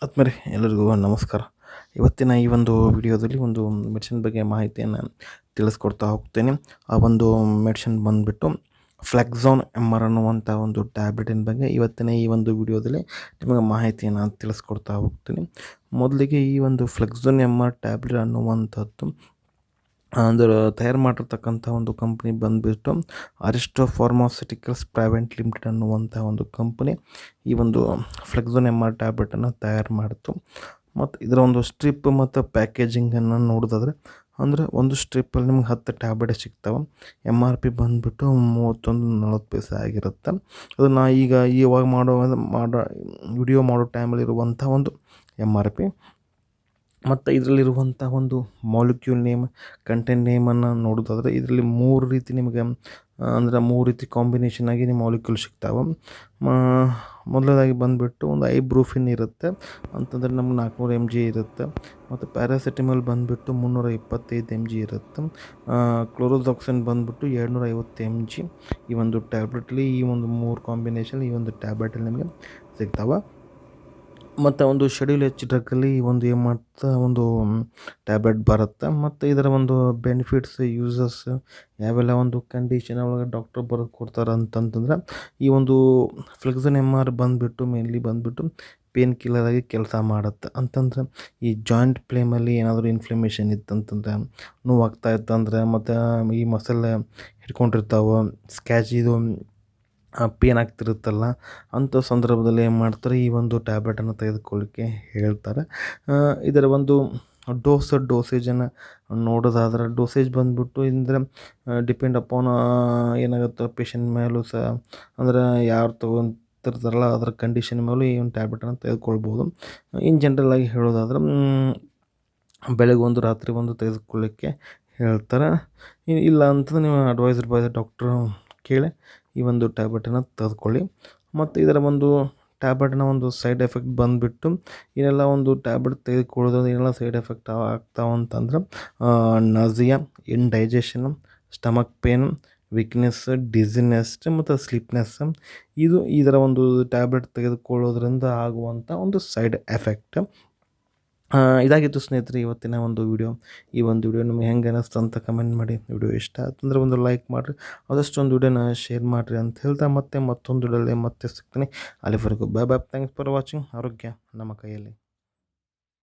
ಆತ್ಮೀಯರೇ ಎಲ್ಲರಿಗೂ ನಮಸ್ಕಾರ. ಇವತ್ತಿನ ಈ ಒಂದು ವಿಡಿಯೋದಲ್ಲಿ ಒಂದು ಮೆಡಿಸಿನ್ ಬಗ್ಗೆ ಮಾಹಿತಿಯನ್ನು ತಿಳಿಸ್ಕೊಡ್ತಾ ಹೋಗ್ತೇನೆ. ಆ ಒಂದು ಮೆಡಿಸಿನ್ ಬಂದುಬಿಟ್ಟು ಫ್ಲೆಕ್ಸಾನ್ MR ಅನ್ನುವಂಥ ಒಂದು ಟ್ಯಾಬ್ಲೆಟಿನ ಬಗ್ಗೆ ಇವತ್ತಿನ ಈ ಒಂದು ವಿಡಿಯೋದಲ್ಲಿ ನಿಮಗೆ ಮಾಹಿತಿಯನ್ನು ತಿಳಿಸ್ಕೊಡ್ತಾ ಹೋಗ್ತೀನಿ. ಮೊದಲಿಗೆ ಈ ಒಂದು ಫ್ಲೆಕ್ಸಾನ್ MR ಟ್ಯಾಬ್ಲೆಟ್ ಅನ್ನುವಂಥದ್ದು ಅಂದ್ರೆ ತಯಾರು ಮಾಡಿರ್ತಕ್ಕಂಥ ಒಂದು ಕಂಪ್ನಿ ಬಂದುಬಿಟ್ಟು ಅರಿಸ್ಟೋ ಫಾರ್ಮಾಸ್ಯೂಟಿಕಲ್ಸ್ ಪ್ರೈವೇಟ್ ಲಿಮಿಟೆಡ್ ಅನ್ನುವಂಥ ಒಂದು ಕಂಪನಿ ಈ ಒಂದು ಫ್ಲೆಕ್ಸಾನ್ MR ಟ್ಯಾಬ್ಲೆಟನ್ನು ತಯಾರು ಮಾಡಿತು. ಮತ್ತು ಇದರ ಒಂದು ಸ್ಟ್ರಿಪ್ ಮತ್ತು ಪ್ಯಾಕೇಜಿಂಗನ್ನು ನೋಡೋದಾದ್ರೆ ಅಂದರೆ ಒಂದು ಸ್ಟ್ರಿಪ್ಪಲ್ಲಿ ನಿಮ್ಗೆ 10 ಟ್ಯಾಬ್ಲೆಟ್ ಸಿಗ್ತಾವೆ. MRP ಬಂದುಬಿಟ್ಟು 31-40 ಪೈಸೆ ಆಗಿರುತ್ತೆ. ಅದು ನಾ ಇವಾಗ ಮಾಡೋ ವಿಡಿಯೋ ಮಾಡೋ ಟೈಮಲ್ಲಿರುವಂಥ ಒಂದು MRP. ಮತ್ತು ಇದರಲ್ಲಿರುವಂಥ ಒಂದು ಮಾಲಿಕ್ಯೂಲ್ ನೇಮ್, ಕಂಟೆಂಟ್ ನೇಮನ್ನು ನೋಡೋದಾದರೆ ಇದರಲ್ಲಿ 3 ರೀತಿ ನಿಮಗೆ ಅಂದರೆ 3 ರೀತಿ ಕಾಂಬಿನೇಷನ್ ಆಗಿ ನಿಮ್ಮ ಮಾಲಿಕ್ಯೂಲ್ ಸಿಗ್ತಾವೆ. ಮೊದಲನೇದಾಗಿ ಬಂದುಬಿಟ್ಟು ಒಂದು ಐಬ್ರೂಫಿನ್ ಇರುತ್ತೆ ಅಂತಂದರೆ ನಮ್ಗೆ 400 mg ಇರುತ್ತೆ. ಮತ್ತು ಪ್ಯಾರಾಸಿಟಮಲ್ ಬಂದುಬಿಟ್ಟು 325 mg ಇರುತ್ತೆ. ಕ್ಲೋರೋಜಾಕ್ಸಿನ್ ಬಂದುಬಿಟ್ಟು 250 mg. ಈ ಒಂದು ಟ್ಯಾಬ್ಲೆಟ್ಲಿ ಈ ಒಂದು 3 ಕಾಂಬಿನೇಷನ್ ಈ ಒಂದು ಟ್ಯಾಬ್ಲೆಟಲ್ಲಿ ನಿಮಗೆ ಸಿಗ್ತಾವೆ. ಮತ್ತು ಒಂದು ಶೆಡ್ಯೂಲ್ H ಡ್ರಗ್ಗಲ್ಲಿ ಒಂದು ಏನು ಮಾಡ್ತಾ ಒಂದು ಟ್ಯಾಬ್ಲೆಟ್ ಬರುತ್ತೆ. ಮತ್ತು ಇದರ ಒಂದು ಬೆನಿಫಿಟ್ಸ್, ಯೂಸಸ್ ಯಾವೆಲ್ಲ ಒಂದು ಕಂಡೀಷನ್ ಒಳಗೆ ಡಾಕ್ಟರ್ ಬರೆದು ಕೊಡ್ತಾರೆ ಅಂತಂತಂದ್ರೆ ಈ ಒಂದು ಫ್ಲೆಕ್ಸಾನ್ MR ಬಂದುಬಿಟ್ಟು ಮೇನ್ಲಿ ಬಂದುಬಿಟ್ಟು ಪೇನ್ ಕಿಲ್ಲರ್ ಆಗಿ ಕೆಲಸ ಮಾಡುತ್ತೆ. ಅಂತಂದ್ರೆ ಈ ಜಾಯಿಂಟ್ ಫ್ಲೇಮಲ್ಲಿ ಏನಾದರೂ ಇನ್ಫ್ಲಮೇಷನ್ ಇತ್ತಂತಂದ್ರೆ, ನೋವಾಗ್ತಾ ಇತ್ತಂದ್ರೆ, ಮತ್ತು ಈ ಮಸಲ್ ಹಿಡ್ಕೊಂಡಿರ್ತಾವೆ, ಸ್ಕ್ಯಾಚ್ ಇದು ಪೇನ್ ಆಗ್ತಿರುತ್ತಲ್ಲ ಅಂಥ ಸಂದರ್ಭದಲ್ಲಿ ಏನು ಮಾಡ್ತಾರೆ, ಈ ಒಂದು ಟ್ಯಾಬ್ಲೆಟನ್ನು ತೆಗೆದುಕೊಳ್ಳಿಕ್ಕೆ ಹೇಳ್ತಾರೆ. ಇದರ ಒಂದು ಡೋಸೇಜನ್ನು ನೋಡೋದಾದ್ರೆ ಡೋಸೇಜ್ ಬಂದುಬಿಟ್ಟು ಅಂದರೆ ಡಿಪೆಂಡ್ ಅಪಾನ್ ಏನಾಗುತ್ತೆ ಪೇಷಂಟ್ ಮೇಲೂ ಸಹ, ಅಂದರೆ ಯಾರು ತೊಗೊತಿರ್ತಾರಲ್ಲ ಅದರ ಕಂಡೀಷನ್ ಮೇಲೂ ಈ ಒಂದು ಟ್ಯಾಬ್ಲೆಟನ್ನು ತೆಗೆದುಕೊಳ್ಬೋದು. ಇನ್ ಜನರಲ್ ಆಗಿ ಹೇಳೋದಾದ್ರೆ ಬೆಳಗ್ಗೆ ಒಂದು ರಾತ್ರಿ ಒಂದು ತೆಗೆದುಕೊಳ್ಳಿಕ್ಕೆ ಹೇಳ್ತಾರೆ. ಇಲ್ಲ ಅಂತಂದ್ರೆ ನೀವು ಅಡ್ವೈಸರ್ ಬೈ ಡಾಕ್ಟ್ರು ಕೇಳಿ ಈ ಒಂದು ಟ್ಯಾಬ್ಲೆಟನ್ನು ತೆಗೆದುಕೊಳ್ಳಿ. ಮತ್ತು ಇದರ ಒಂದು ಟ್ಯಾಬ್ಲೆಟ್ನ ಒಂದು ಸೈಡ್ ಎಫೆಕ್ಟ್ ಬಂದುಬಿಟ್ಟು ಏನೆಲ್ಲ ಒಂದು ಟ್ಯಾಬ್ಲೆಟ್ ತೆಗೆದುಕೊಳ್ಳೋದ್ರಿಂದ ಏನೆಲ್ಲ ಸೈಡ್ ಎಫೆಕ್ಟ್ ಆಗ್ತಾವೆ ಅಂತಂದ್ರೆ nausea, indigestion, stomach pain, weakness, dizziness ಮತ್ತು ಸ್ಲೀಪ್ನೆಸ್. ಇದರ ಒಂದು ಟ್ಯಾಬ್ಲೆಟ್ ತೆಗೆದುಕೊಳ್ಳೋದ್ರಿಂದ ಆಗುವಂಥ ಒಂದು ಸೈಡ್ ಎಫೆಕ್ಟ್. ಇದಾಗಿತ್ತು ಸ್ನೇಹಿತರೆ ಇವತ್ತಿನ ಒಂದು ವಿಡಿಯೋ. ಈ ಒಂದು ವಿಡಿಯೋ ನಿಮಗೆ ಹೆಂಗೆ ಅನ್ನಿಸ್ತು ಅಂತ ಕಮೆಂಟ್ ಮಾಡಿ. ವಿಡಿಯೋ ಇಷ್ಟ ಆಯ್ತಂದ್ರೆ ಒಂದು ಲೈಕ್ ಮಾಡಿರಿ, ಆದಷ್ಟು ಒಂದು ವಿಡಿಯೋನ ಶೇರ್ ಮಾಡಿರಿ ಅಂತ ಹೇಳ್ತಾ ಮತ್ತೊಂದು ವಿಡಿಯೋದಲ್ಲಿ ಮತ್ತೆ ಸಿಗ್ತೀನಿ. ಅಲ್ಲಿವರೆಗೂ bye bye. Thanks for watching. ಆರೋಗ್ಯ ನಮ್ಮ ಕೈಯಲ್ಲಿ.